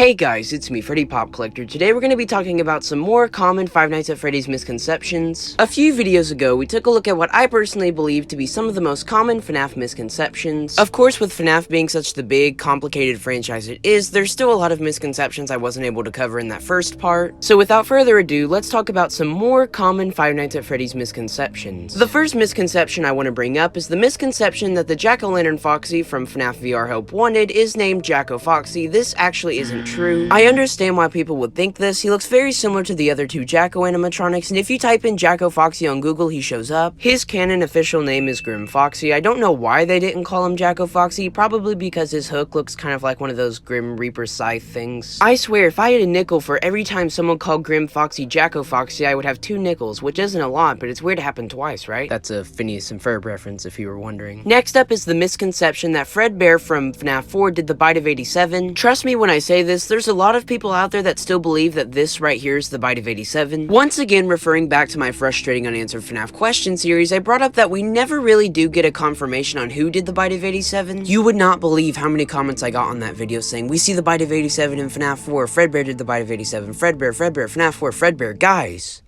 Hey guys, it's me, Freddy Pop Collector. Today we're going to be talking about some more common Five Nights at Freddy's misconceptions. A few videos ago, we took a look at what I personally believe to be some of the most common FNAF misconceptions. Of course, with FNAF being such the big, complicated franchise it is, there's still a lot of misconceptions I wasn't able to cover in that first part. So without further ado, let's talk about some more common Five Nights at Freddy's misconceptions. The first misconception I want to bring up is the misconception that the Jack-o'-lantern Foxy from FNAF VR Help Wanted is named Jacko-Foxy. This actually isn't true. I understand why people would think this. He looks very similar to the other two Jacko animatronics, and if you type in Jacko-Foxy on Google, he shows up. His canon official name is Grim Foxy. I don't know why they didn't call him Jacko-Foxy, probably because his hook looks kind of like one of those Grim Reaper scythe things. I swear, if I had a nickel for every time someone called Grim Foxy Jacko-Foxy, I would have 2 nickels, which isn't a lot, but it's weird to happen twice, right? That's a Phineas and Ferb reference, if you were wondering. Next up is the misconception that Fredbear from FNAF 4 did the Bite of 87. Trust me when I say this, there's a lot of people out there that still believe that this right here is the Bite of 87. Once again, referring back to my frustrating unanswered FNAF question series, I brought up that we never really do get a confirmation on who did the Bite of 87. You would not believe how many comments I got on that video saying, we see the Bite of 87 in FNAF 4, Fredbear did the Bite of 87, Fredbear, FNAF 4, Fredbear. Guys,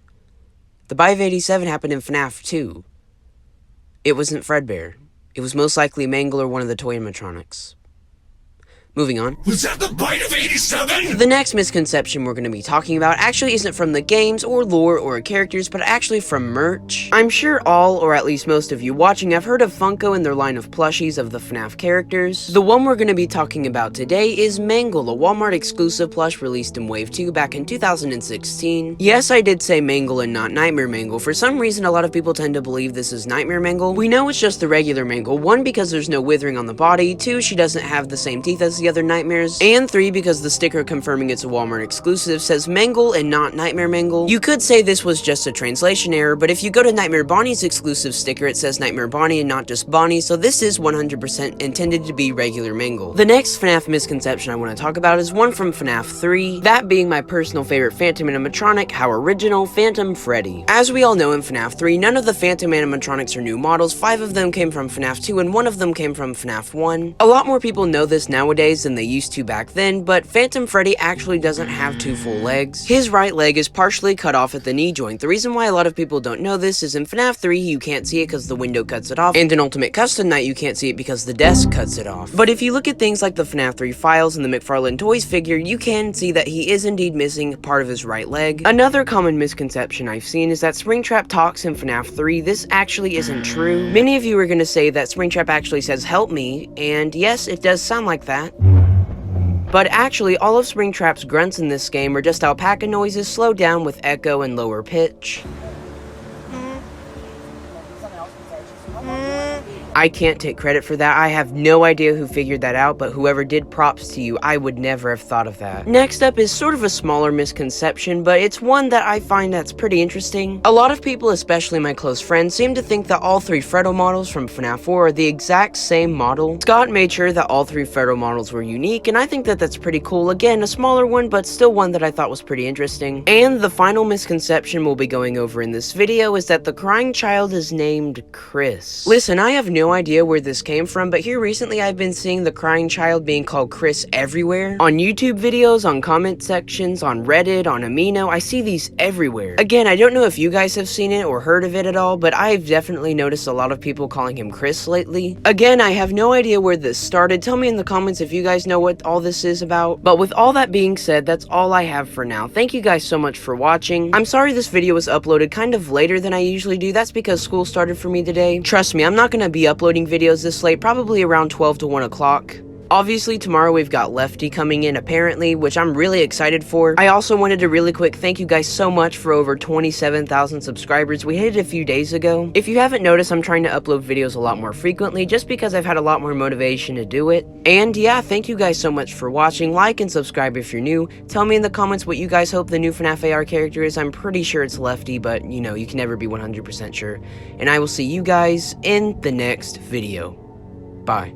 the Bite of 87 happened in FNAF 2. It wasn't Fredbear. It was most likely Mangle or one of the toy animatronics. Moving on. Was that the Bite of 87? The next misconception we're going to be talking about actually isn't from the games or lore or characters, but actually from merch. I'm sure all, or at least most of you watching, have heard of Funko and their line of plushies of the FNAF characters. The one we're going to be talking about today is Mangle, a Walmart exclusive plush released in Wave 2 back in 2016. Yes, I did say Mangle and not Nightmare Mangle. For some reason, a lot of people tend to believe this is Nightmare Mangle. We know it's just the regular Mangle. 1, because there's no withering on the body. 2, she doesn't have the same teeth as the other nightmares, and 3, because the sticker confirming it's a Walmart exclusive says Mangle and not Nightmare Mangle. You could say this was just a translation error, but if you go to Nightmare Bonnie's exclusive sticker, it says Nightmare Bonnie and not just Bonnie, so this is 100% intended to be regular Mangle. The next FNAF misconception I want to talk about is one from FNAF 3, that being my personal favorite Phantom animatronic, how original, Phantom Freddy. As we all know, in FNAF 3, none of the Phantom animatronics are new models. 5 of them came from FNAF 2 and 1 of them came from FNAF 1. A lot more people know this nowadays than they used to back then, but Phantom Freddy actually doesn't have 2 full legs. His right leg is partially cut off at the knee joint. The reason why a lot of people don't know this is in FNAF 3 you can't see it because the window cuts it off, and in Ultimate Custom Night you can't see it because the desk cuts it off. But if you look at things like the FNAF 3 files and the McFarlane Toys figure, you can see that he is indeed missing part of his right leg. Another common misconception I've seen is that Springtrap talks in FNAF 3. This actually isn't true. Many of you are going to say that Springtrap actually says help me, and yes, it does sound like that. But actually, all of Springtrap's grunts in this game are just alpaca noises slowed down with echo and lower pitch. I can't take credit for that. I have no idea who figured that out, but whoever did, props to you. I would never have thought of that. Next up is sort of a smaller misconception, but it's one that I find that's pretty interesting. A lot of people, especially my close friends, seem to think that all 3 Freddo models from FNAF 4 are the exact same model. Scott made sure that all 3 Freddo models were unique, and I think that that's pretty cool. Again, a smaller one, but still one that I thought was pretty interesting. And the final misconception we'll be going over in this video is that the crying child is named Chris. Listen, I have no idea where this came from, but here recently I've been seeing the crying child being called Chris everywhere. On YouTube videos, on comment sections, on Reddit, on Amino, I see these everywhere. Again, I don't know if you guys have seen it or heard of it at all, but I've definitely noticed a lot of people calling him Chris lately. Again, I have no idea where this started. Tell me in the comments if you guys know what all this is about. But with all that being said, that's all I have for now. Thank you guys so much for watching. I'm sorry this video was uploaded kind of later than I usually do. That's because school started for me today. Trust me, I'm not going to be uploading videos this late, probably around 12 to 1 o'clock. Obviously, tomorrow we've got Lefty coming in, apparently, which I'm really excited for. I also wanted to really quick thank you guys so much for over 27,000 subscribers. We hit it a few days ago. If you haven't noticed, I'm trying to upload videos a lot more frequently, just because I've had a lot more motivation to do it. And yeah, thank you guys so much for watching. Like and subscribe if you're new. Tell me in the comments what you guys hope the new FNAF AR character is. I'm pretty sure it's Lefty, but you know, you can never be 100% sure. And I will see you guys in the next video. Bye.